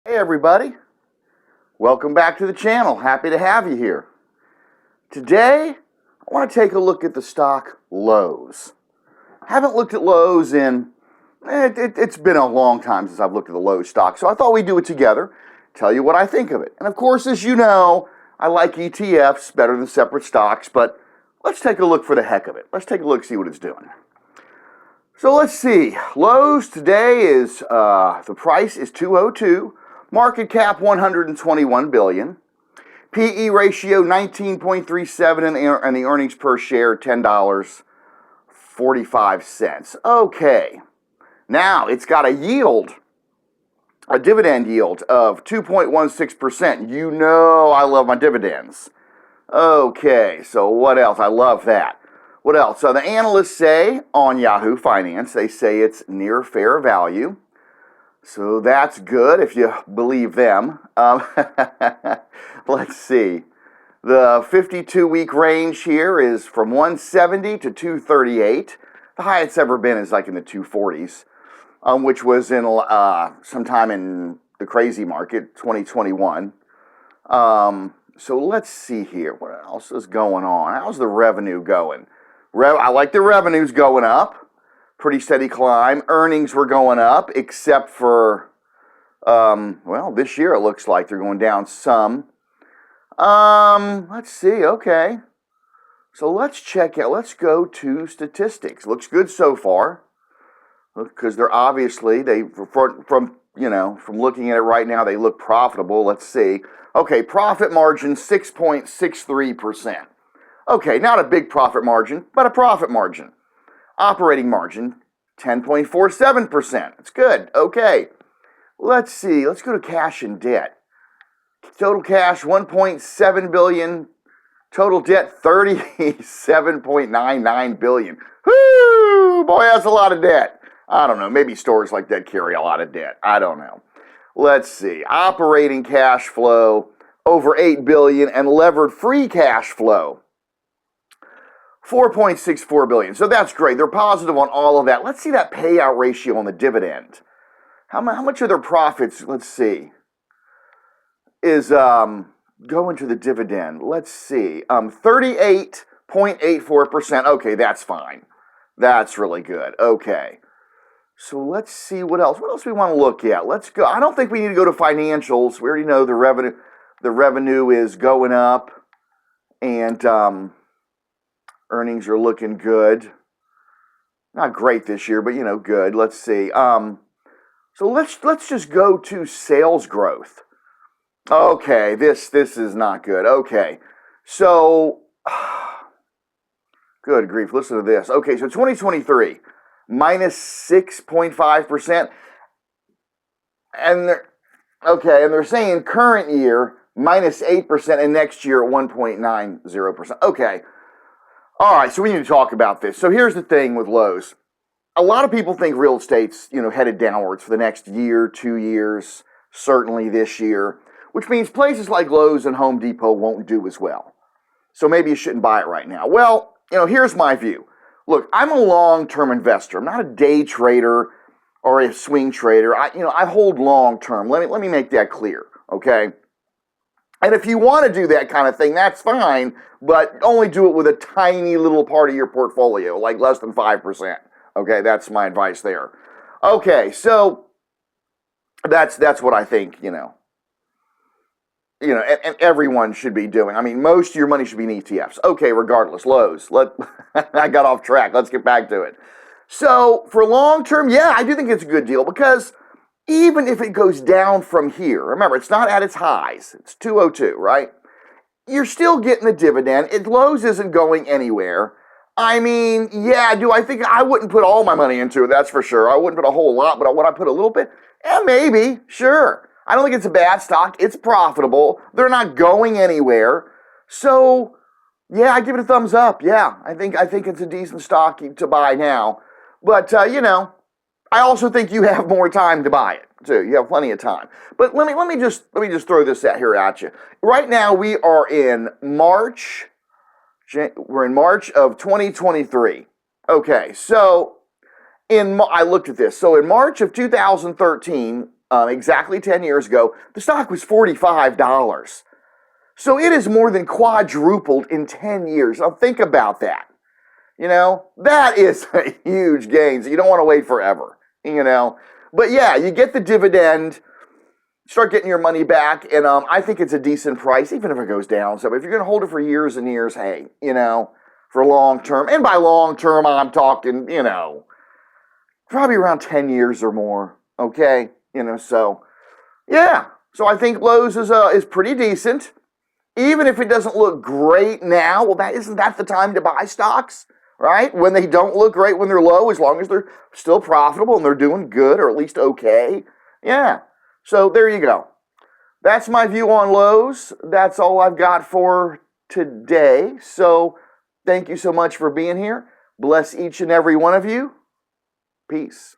Hey everybody, welcome back to the channel. Happy to have you here. Today, I want to take a look at the stock Lowe's. Haven't looked at Lowe's it's been a long time since I've looked at the Lowe's stock, so I thought we'd do it together, tell you what I think of it. And of course, as you know, I like ETFs better than separate stocks, but let's take a look for the heck of it. Let's take a look, see what it's doing. So let's see. Lowe's today is, the price is 202. Market cap 121 billion. PE ratio 19.37 and the earnings per share $10.45. Okay. Now it's got a dividend yield of 2.16%. You know I love my dividends. Okay, so what else? I love that. What else? So the analysts say on Yahoo Finance, they say it's near fair value. So that's good if you believe them. Let's see. The 52-week range here is from 170 to 238. The highest it's ever been is like in the 240s, which was in sometime in the crazy market, 2021. So let's see here. What else is going on? How's the revenue going? I like the revenues going up. Pretty steady climb. Earnings were going up, except for, well, this year it looks like they're going down some. Let's see. Okay. So let's check out. Let's go to statistics. Looks good so far. Because they're obviously, from looking at it right now, they look profitable. Let's see. Okay, profit margin 6.63%. Okay, not a big profit margin, but a profit margin. Operating margin 10.47%. It's good. Okay. Let's see. Let's go to cash and debt. Total cash 1.7 billion. Total debt 37.99 billion. Whoo! Boy, that's a lot of debt. I don't know. Maybe stores like that carry a lot of debt. I don't know. Let's see. Operating cash flow over 8 billion and levered free cash flow 4.64 billion. So that's great. They're positive on all of that. Let's see that payout ratio on the dividend. How much of their profits, let's see, is going to the dividend? Let's see. 38.84%. Okay, that's fine. That's really good. Okay. So let's see what else. What else do we want to look at? Let's go. I don't think we need to go to financials. We already know the revenue. The revenue is going up, and earnings are looking good. Not great this year, but good. Let's see. So let's just go to sales growth. Okay, this is not good. Okay, so good grief. Listen to this. Okay, so 2023 minus 6.5%, and they're saying current year minus 8%, and next year 1.90%. Okay. All right, so we need to talk about this. So here's the thing with Lowe's. A lot of people think real estate's, headed downwards for the next year, 2 years, certainly this year, which means places like Lowe's and Home Depot won't do as well. So maybe you shouldn't buy it right now. Well, here's my view. Look, I'm a long-term investor. I'm not a day trader or a swing trader. I hold long-term. Let me make that clear, okay? And if you want to do that kind of thing, that's fine, but only do it with a tiny little part of your portfolio, like less than 5%. Okay, that's my advice there. Okay, so that's what I think, and everyone should be doing. I mean, most of your money should be in ETFs. Okay, regardless, Lowe's. I got off track. Let's get back to it. So for long term, yeah, I do think it's a good deal because even if it goes down from here, remember, it's not at its highs. It's 202, right? You're still getting the dividend. Lowe's isn't going anywhere. I mean, yeah, do I think I wouldn't put all my money into it? That's for sure. I wouldn't put a whole lot, but would I put a little bit? Yeah, maybe, sure. I don't think it's a bad stock. It's profitable. They're not going anywhere. So, yeah, I give it a thumbs up. Yeah, I think it's a decent stock to buy now. But, I also think you have more time to buy it, too. You have plenty of time. But let me just throw this out here at you. Right now, we are in March. We're in March of 2023. Okay, so I looked at this. So in March of 2013, exactly 10 years ago, the stock was $45. So it has more than quadrupled in 10 years. Now think about that. That is a huge gain. So you don't want to wait forever, But yeah, you get the dividend, start getting your money back, and I think it's a decent price, even if it goes down. So if you're going to hold it for years and years, hey, for long term, and by long term, I'm talking, probably around 10 years or more, okay? So yeah. So I think Lowe's is pretty decent. Even if it doesn't look great now, well, isn't that the time to buy stocks, right? When they don't look great, when they're low, as long as they're still profitable and they're doing good or at least okay. Yeah. So there you go. That's my view on Lowe's. That's all I've got for today. So thank you so much for being here. Bless each and every one of you. Peace.